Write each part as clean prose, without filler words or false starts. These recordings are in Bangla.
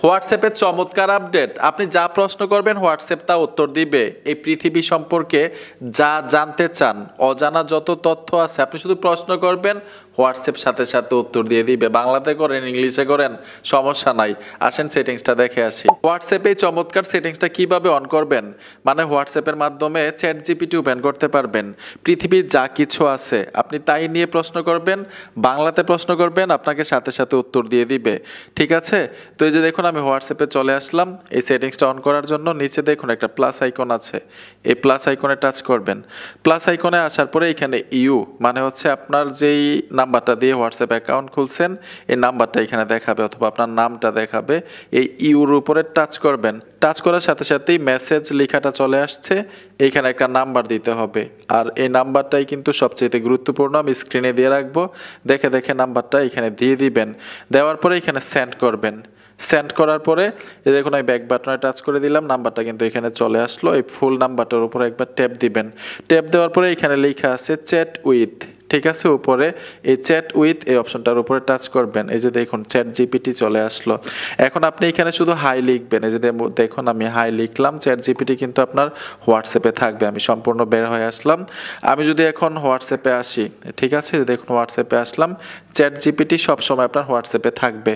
হোয়াটসঅ্যাপের চমৎকার আপডেট। আপনি যা প্রশ্ন করবেন হোয়াটসঅ্যাপ তা উত্তর দিবে। এই পৃথিবী সম্পর্কে যা জানতে চান, অজানা যত তথ্য আছে আপনি শুধু প্রশ্ন করবেন, হোয়াটসঅ্যাপ সাথে সাথে উত্তর দিয়ে দিবে। বাংলাতে করেন, ইংলিশে করেন, সমস্যা নাই। আসেন সেটিংসটা দেখে আসি। হোয়াটসঅ্যাপে এই চমৎকার সেটিংসটা কিভাবে অন করবেন, মানে হোয়াটসঅ্যাপের মাধ্যমে চ্যাট জিপিটি ওপেন করতে পারবেন। পৃথিবীর যা কিছু আছে আপনি তাই নিয়ে প্রশ্ন করবেন, বাংলাতে প্রশ্ন করবেন, আপনাকে সাথে সাথে উত্তর দিয়ে দিবে। ঠিক আছে? তো এই যে দেখুন আমি হোয়াটসঅ্যাপে চলে আসলাম। এই সেটিংসটা অন করার জন্য নিচে দেখুন একটা প্লাস আইকন আছে, এই প্লাস আইকনে টাচ করবেন। প্লাস আইকনে আসার পরে এখানে ইউ মানে হচ্ছে আপনার যেই নাম্বারটা দিয়ে হোয়াটসঅ্যাপ অ্যাকাউন্ট খুলছেন এই নাম্বারটা এখানে দেখাবে, অথবা আপনার নামটা দেখাবে। এই ইউর উপরে টাচ করবেন। টাচ করার সাথে সাথেই মেসেজ লেখাটা চলে আসছে, এইখানে একটা নাম্বার দিতে হবে। আর এই নাম্বারটাই কিন্তু সবচেয়ে গুরুত্বপূর্ণ, আমি স্ক্রিনে দিয়ে রাখবো, দেখে দেখে নাম্বারটা এখানে দিয়ে দিবেন। দেওয়ার পরে এখানে সেন্ড করবেন। সেন্ড করার পরে এই দেখুন আমি ব্যাক বাটনে টাচ করে দিলাম, নাম্বারটা কিন্তু এখানে চলে আসলো। এই ফুল নাম্বারটার উপরে একবার ট্যাপ দিবেন। ট্যাপ দেওয়ার পরে এখানে লেখা আছে চ্যাট উইথ, ঠিক আছে? উপরে এই চ্যাট উইথ এই অপশনটার উপরে টাচ করবেন। এই যে দেখুন চ্যাট জিপিটি চলে আসলো। এখন আপনি এখানে শুধু হাই লিখবেন। এই যে দেখুন আমি হাই লিখলাম, চ্যাট জিপিটি কিন্তু আপনার হোয়াটসঅ্যাপে থাকবে। আমি সম্পূর্ণ বের হয়ে আসলাম। আমি যদি এখন হোয়াটসঅ্যাপে আসি, ঠিক আছে? দেখুন হোয়াটসঅ্যাপে আসলাম, চ্যাট জিপিটি সবসময় আপনার হোয়াটসঅ্যাপে থাকবে।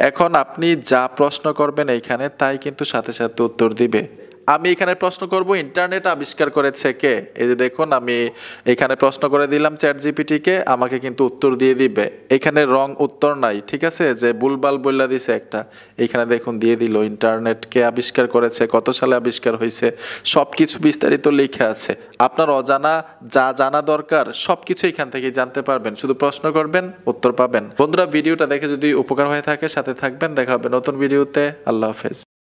এখন আপনি যা প্রশ্ন করবেন এইখানে তাই কিন্তু সাথে সাথে উত্তর দিবে। আমি এখানে প্রশ্ন করব ইন্টারনেট আবিষ্কার করেছে কে? এই যে দেখুন আমি এখানে প্রশ্ন করে দিলাম চ্যাট জিপিটিকে, আমাকে কিন্তু উত্তর দিয়ে দিবে। এখানে রং উত্তর নাই, ঠিক আছে? যে ভুলভাল বললা দিছে একটা, এখানে দেখুন দিয়ে দিল ইন্টারনেট কে আবিষ্কার করেছে, কত সালে আবিষ্কার হয়েছে, সব কিছু বিস্তারিত লেখা আছে। আপনার অজানা যা জানা দরকার সব কিছু এখান থেকে জানতে পারবেন, শুধু প্রশ্ন করবেন, উত্তর পাবেন। বন্ধুরা ভিডিওটা দেখে যদি উপকার হয়ে থাকে সাথে থাকবেন, দেখা হবে নতুন ভিডিওতে। আল্লাহ হাফেজ।